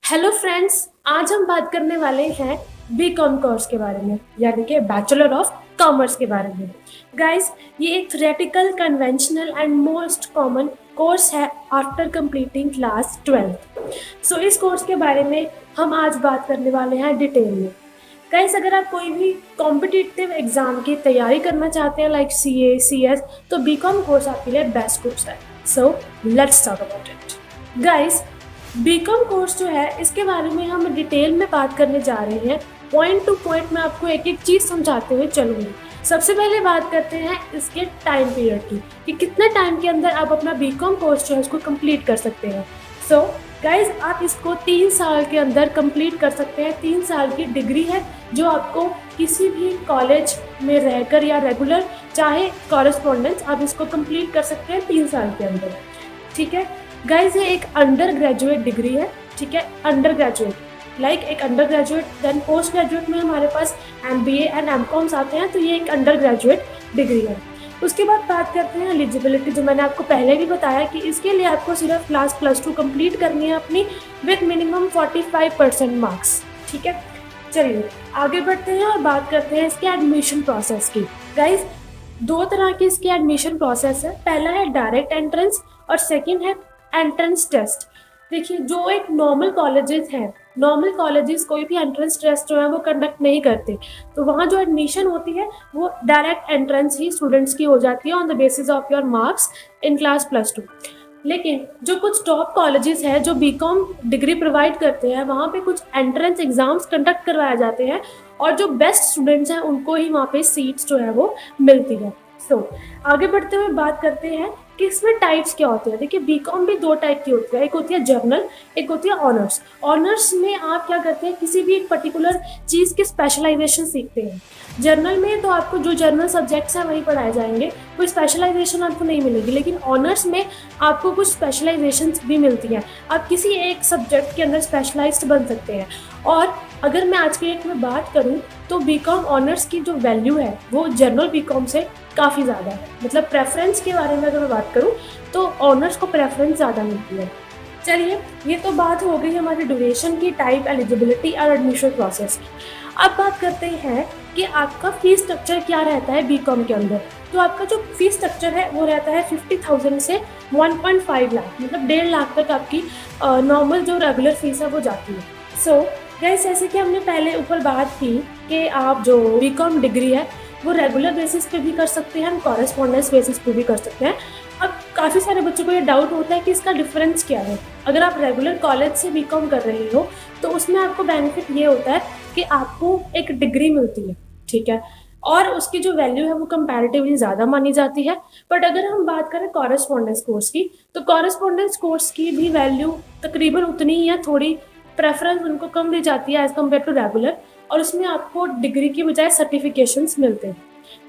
Hello friends, आज हम बात करने वाले हैं बीकॉम कोर्स के बारे में, यानी कि बैचलर ऑफ कॉमर्स के बारे में। गाइस, ये एक theoretical, conventional and most common course है आफ्टर कंप्लीटिंग क्लास 12th। सो इस कोर्स के बारे में हम आज बात करने वाले हैं डिटेल में। गाइस, अगर आप कोई भी कॉम्पिटिटिव एग्जाम की तैयारी करना चाहते हैं लाइक सीए, सीएस, तो बीकॉम कोर्स आपके लिए बेस्ट कोर्स है। So let's talk about it. Guys, BCom course जो है इसके बारे में हम डिटेल में बात करने जा रहे हैं। पॉइंट टू पॉइंट मैं आपको एक एक चीज़ समझाते हुए चलूँगी। सबसे पहले बात करते हैं इसके टाइम पीरियड की, कि कितने टाइम के अंदर आप अपना बीकॉम कोर्स जो है उसको कंप्लीट कर सकते हैं। सो गाइज, आप इसको 3 साल के अंदर कंप्लीट कर सकते हैं। 3 साल की डिग्री है जो आपको किसी भी कॉलेज में रहकर या रेगुलर चाहे कॉरेस्पॉन्डेंस आप इसको कंप्लीट कर सकते हैं 3 साल के अंदर। ठीक है गाइज, ये एक अंडर ग्रेजुएट डिग्री है। ठीक है, अंडर ग्रेजुएट लाइक एक undergraduate, then postgraduate में हमारे पास MBA एंड MCOMs आते हैं, तो ये एक अंडर ग्रेजुएट डिग्री है। उसके बाद बात करते हैं एलिजिबिलिटी, जो मैंने आपको पहले भी बताया कि इसके लिए आपको सिर्फ क्लास +2 कंप्लीट करनी है अपनी, विद मिनिमम 45% मार्क्स। ठीक है, चलिए आगे बढ़ते हैं और बात करते हैं इसके एडमिशन प्रोसेस की। गाइज, 2 तरह की इसकी एडमिशन प्रोसेस है। पहला है डायरेक्ट एंट्रेंस और सेकंड है एंट्रेंस टेस्ट। देखिए, जो एक नॉर्मल कॉलेजेस हैं, नॉर्मल कॉलेजेस कोई भी एंट्रेंस टेस्ट जो है वो कंडक्ट नहीं करते, तो वहाँ जो एडमिशन होती है वो डायरेक्ट एंट्रेंस ही स्टूडेंट्स की हो जाती है on the basis of your marks in class +2। लेकिन जो कुछ टॉप कॉलेजेस हैं जो बीकॉम डिग्री प्रोवाइड करते हैं, वहाँ पे कुछ एंट्रेंस एग्जाम्स कंडक्ट करवाए जाते हैं और जो बेस्ट स्टूडेंट्स हैं उनको ही वहाँ पे सीट्स जो है वो मिलती है। आगे बढ़ते हुए बात करते हैं कि इसमें टाइप्स क्या होते हैं। देखिए, बीकॉम भी 2 टाइप की होती है, एक होती है जर्नल, एक होती है ऑनर्स। ऑनर्स में आप क्या करते हैं, किसी भी एक पर्टिकुलर चीज़ की स्पेशलाइजेशन सीखते हैं। जर्नल में तो आपको जो जर्नल सब्जेक्ट्स हैं वही पढ़ाए जाएंगे, कोई स्पेशलाइजेशन आपको नहीं मिलेगी। लेकिन ऑनर्स में आपको कुछ स्पेशलाइजेशन भी मिलती हैं, आप किसी एक सब्जेक्ट के अंदर स्पेशलाइज्ड बन सकते हैं। और अगर मैं आज के डेट में बात करूं तो बीकॉम ऑनर्स की जो वैल्यू है वो जनरल बीकॉम से काफ़ी ज़्यादा है। मतलब प्रेफरेंस के बारे में अगर मैं बात करूं तो ऑनर्स को प्रेफरेंस ज़्यादा मिलती है। चलिए, ये तो बात हो गई हमारी ड्यूरेशन की, टाइप, एलिजिबिलिटी और एडमिशन प्रोसेस की। अब बात करते हैं कि आपका फीस स्ट्रक्चर क्या रहता है बीकॉम के अंदर। तो आपका जो फीस स्ट्रक्चर है वो रहता है 50,000 से 1.5 लाख, मतलब 1.5 लाख तक आपकी नॉर्मल जो रेगुलर फीस है वो जाती है। सो गाइस, जैसे कि हमने पहले ऊपर बात की कि आप जो बीकॉम डिग्री है वो रेगुलर बेसिस पे भी कर सकते हैं, कॉरेस्पॉन्डेंस बेसिस पे भी कर सकते हैं। अब काफ़ी सारे बच्चों को ये डाउट होता है कि इसका डिफरेंस क्या है। अगर आप रेगुलर कॉलेज से बीकॉम कर रहे हो तो उसमें आपको बेनिफिट ये होता है कि आपको एक डिग्री मिलती है। ठीक है, और उसकी जो वैल्यू है वो कंपैरेटिवली ज़्यादा मानी जाती है। बट अगर हम बात करें कॉरेस्पॉन्डेंस कोर्स की, तो कॉरेस्पॉन्डेंस कोर्स की भी वैल्यू तकरीबन उतनी ही है, थोड़ी प्रेफरेंस उनको कम दी जाती है एज़ कम्पेयर टू रेगुलर, और उसमें आपको डिग्री की बजाय सर्टिफिकेशंस मिलते हैं।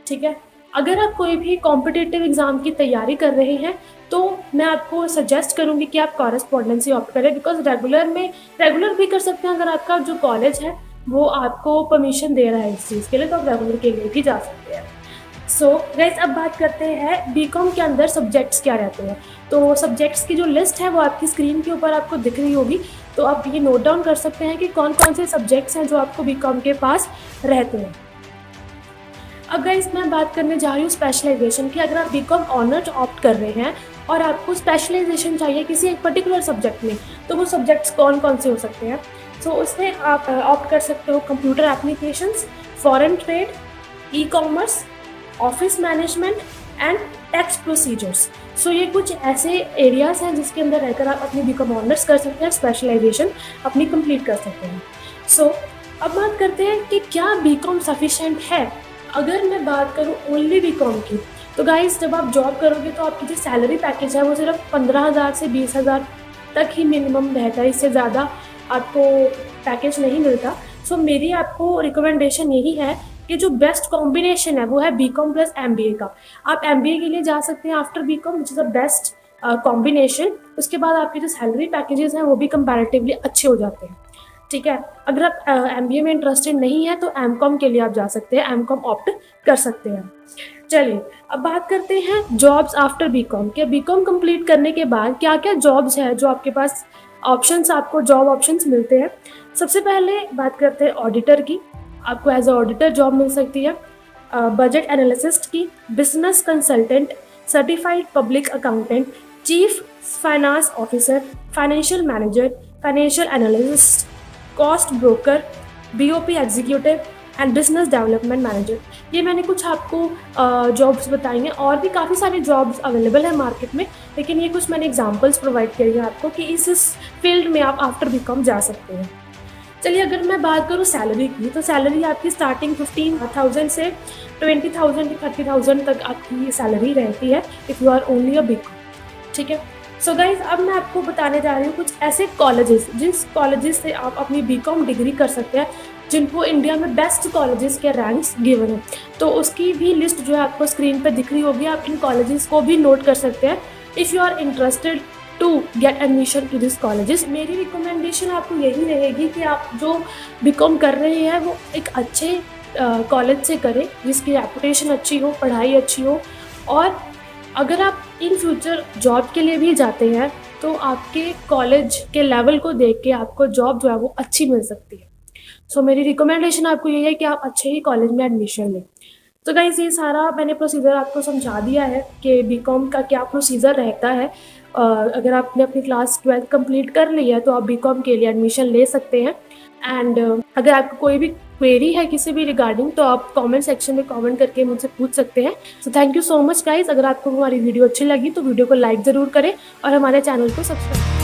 ठीक है, अगर आप कोई भी कॉम्पिटिटिव एग्ज़ाम की तैयारी कर रहे हैं तो मैं आपको सजेस्ट करूंगी कि आप कॉरेस्पॉन्डेंस ही ऑप्ट करें, बिकॉज रेगुलर भी कर सकते हैं। अगर आपका जो कॉलेज है वो आपको परमिशन दे रहा है इस चीज़ के लिए, तो आप रेगुलर के लिए भी जा सकते हैं। सो गाइस, अब बात करते हैं बीकॉम के अंदर सब्जेक्ट्स क्या रहते हैं। तो सब्जेक्ट्स की जो लिस्ट है वो आपकी स्क्रीन के ऊपर आपको दिख रही होगी, तो आप ये नोट डाउन कर सकते हैं कि कौन कौन से सब्जेक्ट्स हैं जो आपको बीकॉम के पास रहते हैं। अब गाइस, मैं बात करने जा रही हूँ स्पेशलाइजेशन की। अगर आप बीकॉम ऑनर्स ऑप्ट कर रहे हैं और आपको स्पेशलाइजेशन चाहिए किसी एक पर्टिकुलर सब्जेक्ट में, तो वो सब्जेक्ट्स कौन कौन से हो सकते हैं। सो उसमें आप ऑप्ट कर सकते हो computer applications, foreign trade, e-commerce, office management and tax procedures. So ये कुछ ऐसे एरियाज़ हैं जिसके अंदर रहकर आप अपनी बीकॉम ऑनर्स कर सकते हैं, स्पेशलाइजेशन अपनी कंप्लीट कर सकते हैं। सो अब बात करते हैं कि क्या बीकॉम सफिशेंट है। अगर मैं बात करूँ ओनली बीकॉम की, तो गाइस, जब आप जॉब करोगे तो आपकी जो सैलरी पैकेज है वो सिर्फ 15,000 से 20,000 तक ही मिनिमम रहता है, इससे ज़्यादा आपको पैकेज नहीं मिलता। सो मेरी आपको रिकमेंडेशन यही है कि जो बेस्ट कॉम्बिनेशन है वो है बीकॉम प्लस MBA का। आप MBA के लिए जा सकते हैं after BCom, which is the best combination. उसके बाद आपके जो सैलरी पैकेजेस हैं वो भी कंपैरेटिवली अच्छे हो जाते हैं। ठीक है, अगर आप MBA में इंटरेस्टेड नहीं है तो MCOM के लिए आप जा सकते हैं, MCOM ऑप्ट कर सकते हैं। चलिए, अब बात करते हैं जॉब्स आफ्टर बीकॉम के। बीकॉम कंप्लीट करने के बाद क्या क्या जॉब्स है जो आपके पास ऑप्शंस आपको जॉब ऑप्शंस मिलते हैं। सबसे पहले बात करते हैं ऑडिटर की, आपको एज अ ऑडिटर जॉब मिल सकती है। बजट एनालिसिस्ट की, business consultant, certified public accountant, chief finance officer, financial manager, financial analyst, cost broker, BOP executive and business development manager. ये मैंने कुछ आपको जॉब्स बताई हैं, और भी काफ़ी सारी जॉब्स अवेलेबल है मार्केट में, लेकिन ये कुछ मैंने एग्जांपल्स प्रोवाइड करी हैं आपको कि इस फील्ड में आप आफ्टर बीकॉम जा सकते हैं। चलिए अगर मैं बात करूँ सैलरी की, तो सैलरी आपकी स्टार्टिंग 15,000 से 20,000 30,000 तक आपकी सैलरी रहती है if you are only a BCom. ठीक है। सो गाइज, अब मैं आपको बताने जा रही हूँ कुछ ऐसे कॉलेजेस जिस कॉलेजेस से आप अपनी बीकॉम डिग्री कर सकते हैं, जिनको इंडिया में बेस्ट कॉलेजेस के रैंक्स गिवन है। तो उसकी भी लिस्ट जो है आपको स्क्रीन पर दिख रही होगी, आप इन कॉलेजेस को भी नोट कर सकते हैं if you are interested to get admission to this colleges. मेरी रिकमेंडेशन आपको यही रहेगी कि आप जो बीकॉम कर रहे हैं वो एक अच्छे कॉलेज से करें जिसकी रेपुटेशन अच्छी हो, पढ़ाई अच्छी हो, और अगर आप इन फ्यूचर जॉब के लिए भी जाते हैं तो आपके कॉलेज के लेवल को देख के आपको जॉब जो है वो अच्छी मिल सकती है। सो मेरी रिकमेंडेशन आपको यही है कि आप अच्छे ही कॉलेज में एडमिशन लें। तो गाइस, ये सारा मैंने प्रोसीजर आपको समझा दिया है कि बीकॉम का क्या प्रोसीजर रहता है। अगर आपने अपनी क्लास 12th कंप्लीट कर ली है तो आप बीकॉम के लिए एडमिशन ले सकते हैं। एंड अगर आपको कोई भी क्वेरी है किसी भी रिगार्डिंग, तो आप कमेंट सेक्शन में कमेंट करके मुझसे पूछ सकते हैं। So thank you so much guys. अगर आपको हमारी वीडियो अच्छी लगी तो वीडियो को लाइक ज़रूर करें और हमारे चैनल को सब्सक्राइब